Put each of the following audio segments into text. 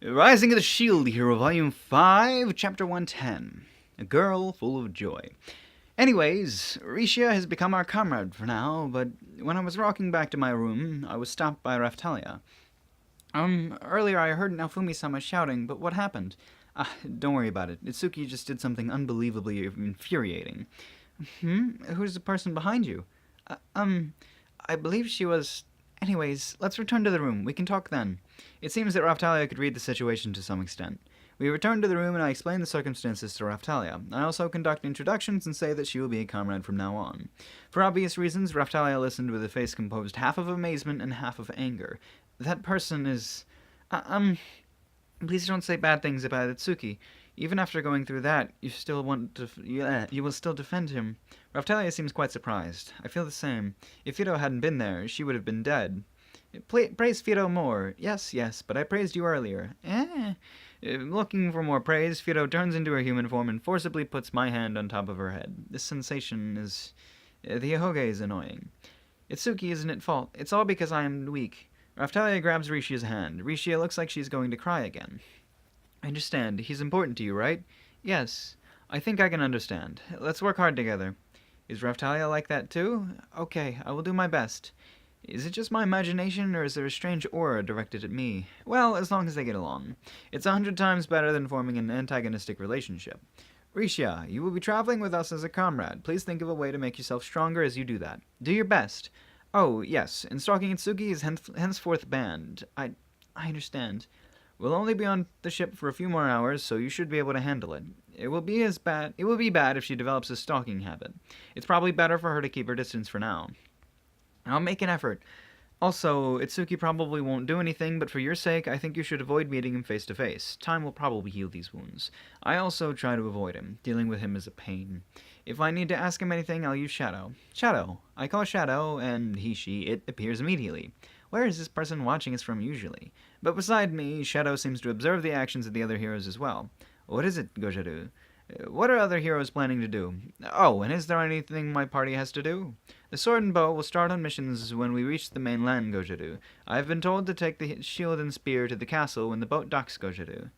Rising of the Shield Hero, Volume 5, Chapter 110. A Girl Full of Joy. Anyways, Risha has become our comrade for now, but when I was walking back to my room, I was stopped by Raftalia. Earlier I heard Naofumi-sama shouting, but what happened? Don't worry about it. Itsuki just did something unbelievably infuriating. Who's the person behind you? I believe she was... Anyways, let's return to the room. We can talk then. It seems that Raftalia could read the situation to some extent. We return to the room and I explain the circumstances to Raftalia. I also conduct introductions and say that she will be a comrade from now on. For obvious reasons, Raftalia listened with a face composed half of amazement and half of anger. That person is... Please don't say bad things about Itsuki. Even after going through that, you will still defend him. Raftalia seems quite surprised. I feel the same. If Fido hadn't been there, she would have been dead. Praise Fido more. Yes, but I praised you earlier. Looking for more praise, Fido turns into her human form and forcibly puts my hand on top of her head. This sensation is... the Ahoge is annoying. Itsuki isn't at fault. It's all because I am weak. Raftalia grabs Rishia's hand. Rishia looks like she's going to cry again. I understand. He's important to you, right? Yes. I think I can understand. Let's work hard together. Is Raftalia like that too? Okay, I will do my best. Is it just my imagination, or is there a strange aura directed at me? Well, as long as they get along. It's 100 times better than forming an antagonistic relationship. Rishia, you will be traveling with us as a comrade. Please think of a way to make yourself stronger as you do that. Do your best. Oh, yes, and stalking Itsuki is henceforth banned. I understand. We'll only be on the ship for a few more hours, so you should be able to handle it. It will be bad if she develops a stalking habit. It's probably better for her to keep her distance for now. I'll make an effort. Also, Itsuki probably won't do anything, but for your sake, I think you should avoid meeting him face to face. Time will probably heal these wounds. I also try to avoid him. Dealing with him is a pain. If I need to ask him anything, I'll use Shadow. Shadow. I call Shadow, and it appears immediately. Where is this person watching us from usually? But beside me, Shadow seems to observe the actions of the other heroes as well. What is it, Gojaru? What are other heroes planning to do? Oh, and is there anything my party has to do? The sword and bow will start on missions when we reach the mainland, Gojaru. I have been told to take the shield and spear to the castle when the boat docks, Gojaru.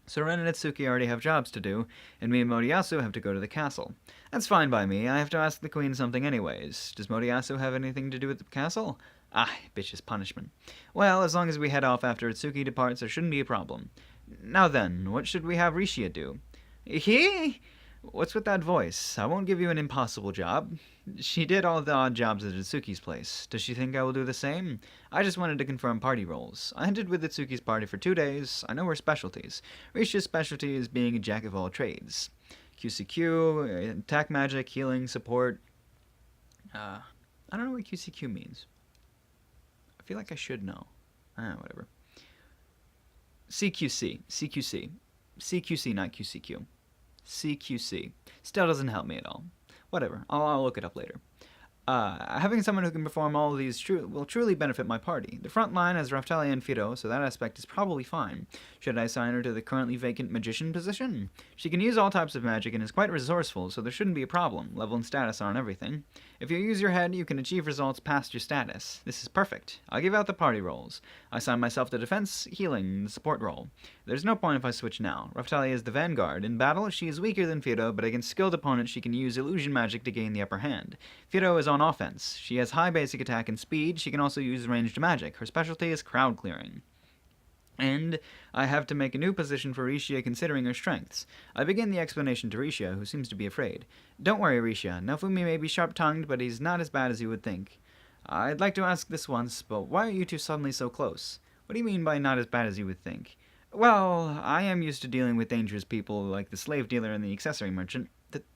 So Ren and Itsuki already have jobs to do, and me and Moriyasu have to go to the castle. That's fine by me. I have to ask the queen something anyways. Does Moriyasu have anything to do with the castle? Bitch's punishment. Well, as long as we head off after Itsuki departs, there shouldn't be a problem. Now then, what should we have Rishia do? He? What's with that voice? I won't give you an impossible job. She did all the odd jobs at Itsuki's place. Does she think I will do the same? I just wanted to confirm party roles. I hunted with Itsuki's party for 2 days. I know her specialties. Rishia's specialty is being a jack of all trades. QCQ, attack magic, healing, support. I don't know what QCQ means. I feel like I should know. Whatever. CQC, not QCQ. CQC. Still doesn't help me at all. Whatever, I'll look it up later. Having someone who can perform all of these will truly benefit my party. The front line has Raftalia and Fido, so that aspect is probably fine. Should I assign her to the currently vacant magician position? She can use all types of magic and is quite resourceful, so there shouldn't be a problem. Level and status aren't everything. If you use your head, you can achieve results past your status. This is perfect. I'll give out the party roles. I assign myself to defense, healing, the support role. There's no point if I switch now. Raftalia is the vanguard. In battle, she is weaker than Fido, but against skilled opponents she can use illusion magic to gain the upper hand. Fido is on offense. She has high basic attack and speed. She can also use ranged magic. Her specialty is crowd clearing. And I have to make a new position for Rishia considering her strengths. I begin the explanation to Rishia, who seems to be afraid. Don't worry, Rishia. Naofumi may be sharp-tongued, but he's not as bad as you would think. I'd like to ask this once, but why are you two suddenly so close? What do you mean by not as bad as you would think? Well, I am used to dealing with dangerous people like the slave dealer and the accessory merchant.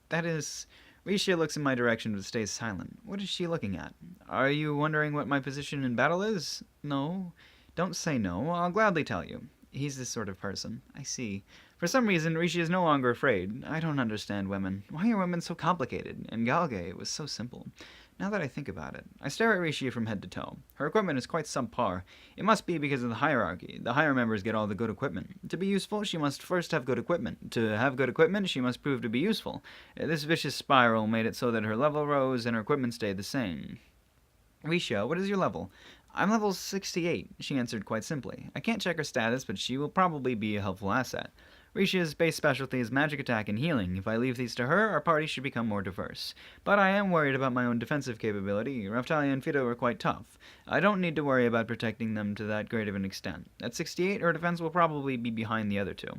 That is... Rishia looks in my direction but stays silent. What is she looking at? Are you wondering what my position in battle is? No. Don't say no. I'll gladly tell you. He's this sort of person. I see. For some reason, Rishi is no longer afraid. I don't understand women. Why are women so complicated? In Galge, it was so simple. Now that I think about it, I stare at Rishi from head to toe. Her equipment is quite subpar. It must be because of the hierarchy. The higher members get all the good equipment. To be useful, she must first have good equipment. To have good equipment, she must prove to be useful. This vicious spiral made it so that her level rose and her equipment stayed the same. Risha, what is your level? I'm level 68, she answered quite simply. I can't check her status, but she will probably be a helpful asset. Rishia's base specialty is magic attack and healing. If I leave these to her, our party should become more diverse. But I am worried about my own defensive capability. Raftalia and Fido are quite tough. I don't need to worry about protecting them to that great of an extent. At 68, her defense will probably be behind the other two.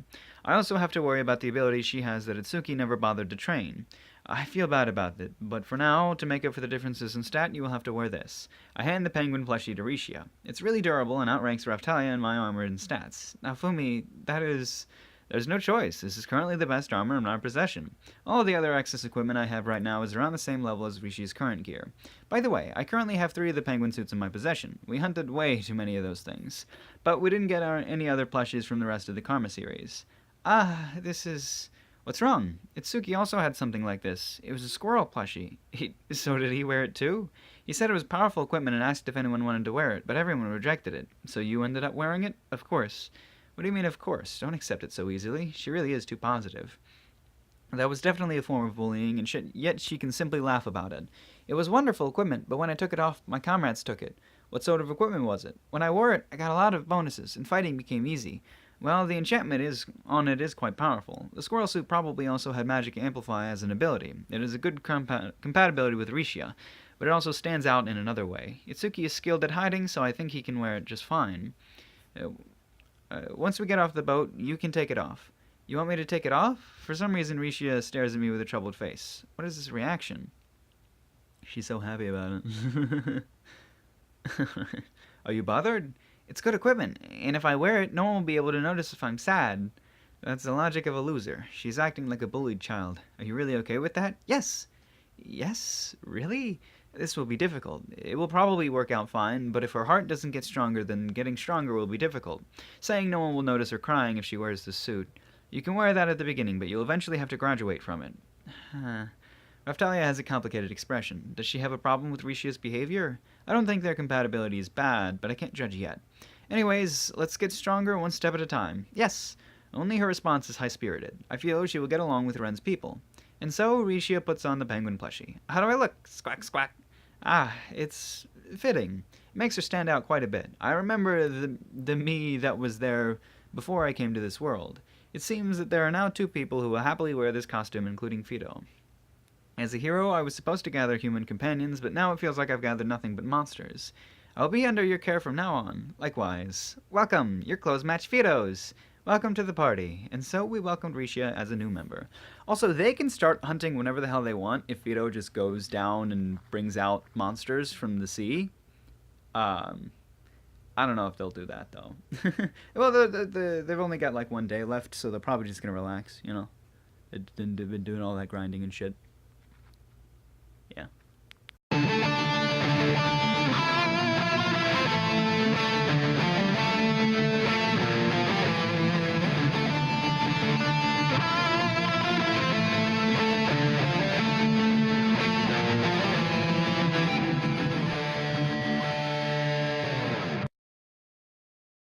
I also have to worry about the ability she has that Itsuki never bothered to train. I feel bad about it, but for now, to make up for the differences in stat, you will have to wear this. I hand the penguin plushie to Rishia. It's really durable and outranks Raftalia in my armor and stats. Now, Fumi, there's no choice. This is currently the best armor in our possession. All the other excess equipment I have right now is around the same level as Rishi's current gear. By the way, I currently have 3 of the penguin suits in my possession. We hunted way too many of those things. But we didn't get any other plushies from the rest of the Karma series. This is... What's wrong? Itsuki also had something like this. It was a squirrel plushie. So did he wear it too? He said it was powerful equipment and asked if anyone wanted to wear it, but everyone rejected it. So you ended up wearing it? Of course. What do you mean, of course? Don't accept it so easily. She really is too positive. That was definitely a form of bullying, and yet she can simply laugh about it. It was wonderful equipment, but when I took it off, my comrades took it. What sort of equipment was it? When I wore it, I got a lot of bonuses, and fighting became easy. Well, the enchantment on it is quite powerful. The squirrel suit probably also had magic amplify as an ability. It is a good compatibility with Rishia, but it also stands out in another way. Itsuki is skilled at hiding, so I think he can wear it just fine. Once we get off the boat, you can take it off. You want me to take it off? For some reason, Rishia stares at me with a troubled face. What is this reaction? She's so happy about it. Are you bothered? It's good equipment, and if I wear it, no one will be able to notice if I'm sad. That's the logic of a loser. She's acting like a bullied child. Are you really okay with that? Yes. Yes? Really? This will be difficult. It will probably work out fine, but if her heart doesn't get stronger, then getting stronger will be difficult. Saying no one will notice her crying if she wears the suit. You can wear that at the beginning, but you'll eventually have to graduate from it. Raftalia has a complicated expression. Does she have a problem with Rishia's behavior? I don't think their compatibility is bad, but I can't judge yet. Anyways, let's get stronger one step at a time. Yes! Only her response is high-spirited. I feel she will get along with Ren's people. And so, Rishia puts on the penguin plushie. How do I look? Squawk, squawk. It's fitting. It makes her stand out quite a bit. I remember the me that was there before I came to this world. It seems that there are now 2 people who will happily wear this costume, including Fido. As a hero, I was supposed to gather human companions, but now it feels like I've gathered nothing but monsters. I'll be under your care from now on. Likewise. Welcome! Your clothes match Fido's! Welcome to the party. And so we welcomed Rishia as a new member. Also, they can start hunting whenever the hell they want if Fido just goes down and brings out monsters from the sea. I don't know if they'll do that, though. Well, they've only got like 1 day left, so they're probably just going to relax, you know. They've been doing all that grinding and shit.